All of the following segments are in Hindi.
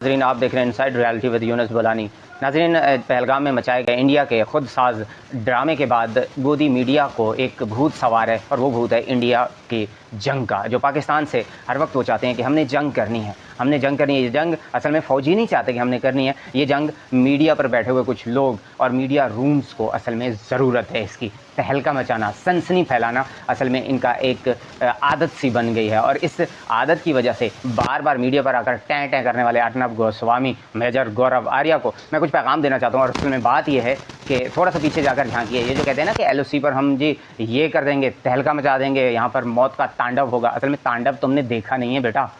नाज़रीन, आप देख रहे हैं इनसाइड रियलिटी विद यूनुस बुलानी। नाज़रीन, पहलगाम में मचाए गए इंडिया के खुद साज ड्रामे के बाद गोदी मीडिया को एक भूत सवार है, और वो भूत है इंडिया की जंग का। जो पाकिस्तान से हर वक्त वो चाहते हैं कि हमने जंग करनी है, हमने जंग करनी है। ये जंग असल में फ़ौजी नहीं चाहते कि हमने करनी है, ये जंग मीडिया पर बैठे हुए कुछ लोग और मीडिया रूम्स को असल में ज़रूरत है। इसकी तहलका मचाना, सनसनी फैलाना असल में इनका एक आदत सी बन गई है। और इस आदत की वजह से बार बार मीडिया पर आकर टैं टैं करने वाले अर्नब गोस्वामी, मेजर गौरव आर्या को मैं कुछ पैगाम देना चाहता हूँ। और असल में बात यह है कि थोड़ा सा पीछे जाकर झांकिए। ये जो कहते हैं ना कि एलओसी पर हम जी ये कर देंगे, तहलका मचा देंगे, यहाँ पर मौत का तांडव होगा। असल में तांडव तुमने देखा नहीं है बेटा।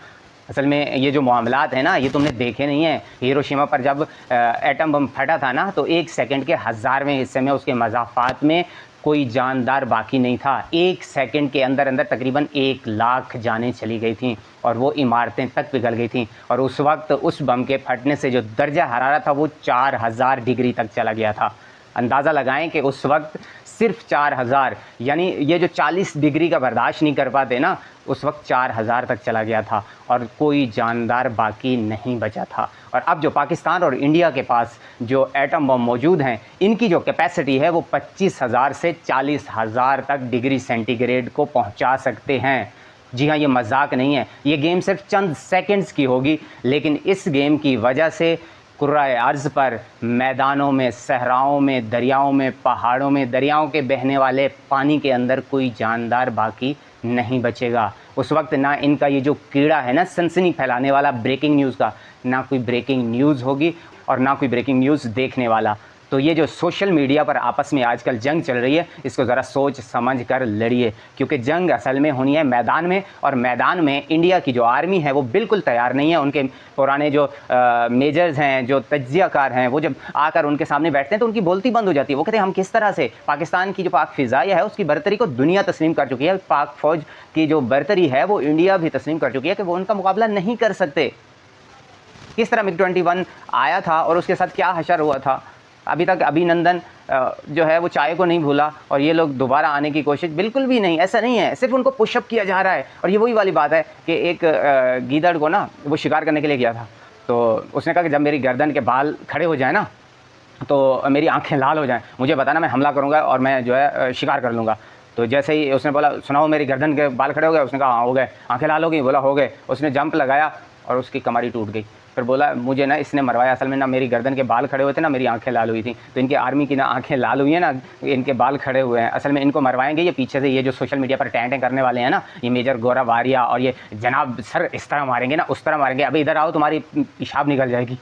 असल में ये जो मामलात है ना, ये तुमने देखे नहीं है। हिरोशिमा पर जब एटम बम फटा था ना, तो 1 सेकंड के 1000वें हिस्से में उसके मज़ाफ़ात में कोई जानदार बाकी नहीं था। 1 सेकंड के अंदर अंदर तकरीबन 1 लाख जानें चली गई थीं, और वो इमारतें तक पिघल गई थीं। और उस वक्त उस बम के फटने से जो दर्जा हरारत था वो 4000 डिग्री तक चला गया था। अंदाज़ा लगाएं कि उस वक्त सिर्फ 4000, यानी ये जो 40 डिग्री का बर्दाश्त नहीं कर पाते ना, उस वक्त 4000 तक चला गया था, और कोई जानदार बाकी नहीं बचा था। और अब जो पाकिस्तान और इंडिया के पास जो एटम बम मौजूद हैं, इनकी जो कैपेसिटी है वो 25,000 से 40,000 तक डिग्री सेंटीग्रेड को पहुंचा सकते हैं। जी हाँ, ये मजाक नहीं है। ये गेम सिर्फ चंद सेकंड्स की होगी, लेकिन इस गेम की वजह से कुर्राए अर्ज़ पर, मैदानों में, सहराओं में, दरियाओं में, पहाड़ों में, दरियाओं के बहने वाले पानी के अंदर कोई जानदार बाकी नहीं बचेगा। उस वक्त ना इनका ये जो कीड़ा है ना, सनसनी फैलाने वाला ब्रेकिंग न्यूज़ का, ना कोई ब्रेकिंग न्यूज़ होगी और ना कोई ब्रेकिंग न्यूज़ देखने वाला। तो ये जो सोशल मीडिया पर आपस में आजकल जंग चल रही है, इसको ज़रा सोच समझ कर लड़िए, क्योंकि जंग असल में होनी है मैदान में। और मैदान में इंडिया की जो आर्मी है वो बिल्कुल तैयार नहीं है। उनके पुराने जो मेजर्स हैं, जो तज्जियाकार हैं, वो जब आकर उनके सामने बैठते हैं तो उनकी बोलती बंद हो जाती है। वो कहते हैं हम किस तरह से, पाकिस्तान की जो पाक फ़िज़ाइया है उसकी बरतरी को दुनिया तस्लीम कर चुकी है। पाक फ़ौज की जो बरतरी है वो इंडिया भी तस्लीम कर चुकी है कि वो उनका मुकाबला नहीं कर सकते। किस तरह MiG-21 आया था और उसके साथ क्या हशर हुआ था। अभी तक अभिनंदन जो है वो चाय को नहीं भूला, और ये लोग दोबारा आने की कोशिश बिल्कुल भी नहीं, ऐसा नहीं है। सिर्फ उनको पुशअप किया जा रहा है। और ये वही वाली बात है कि एक गीदड़ को ना वो शिकार करने के लिए गया था, तो उसने कहा कि जब मेरी गर्दन के बाल खड़े हो जाए ना, तो मेरी आंखें लाल हो जाएं, मुझे बताना, मैं हमला करूंगा और मैं जो है शिकार कर लूँगा। तो जैसे ही उसने बोला सुनाओ मेरी गर्दन के बाल खड़े हो गए, उसने कहा हाँ हो गए। आंखें लाल हो गई, बोला हो गए। उसने जंप लगाया और उसकी कमरी टूट गई। फिर बोला मुझे ना इसने मरवाया, असल में ना मेरी गर्दन के बाल खड़े हुए थे ना मेरी आंखें लाल हुई थी। तो इनके आर्मी की ना आंखें लाल हुई हैं ना, इनके बाल खड़े हुए हैं। असल में इनको मरवाएंगे ये पीछे से, ये जो सोशल मीडिया पर टैं करने वाले हैं ना, ये मेजर गौरव आर्या और ये जनाब सर इस तरह मारेंगे ना, उस तरह मारेंगे, अभी इधर आओ तुम्हारी पेशाब निकल जाएगी।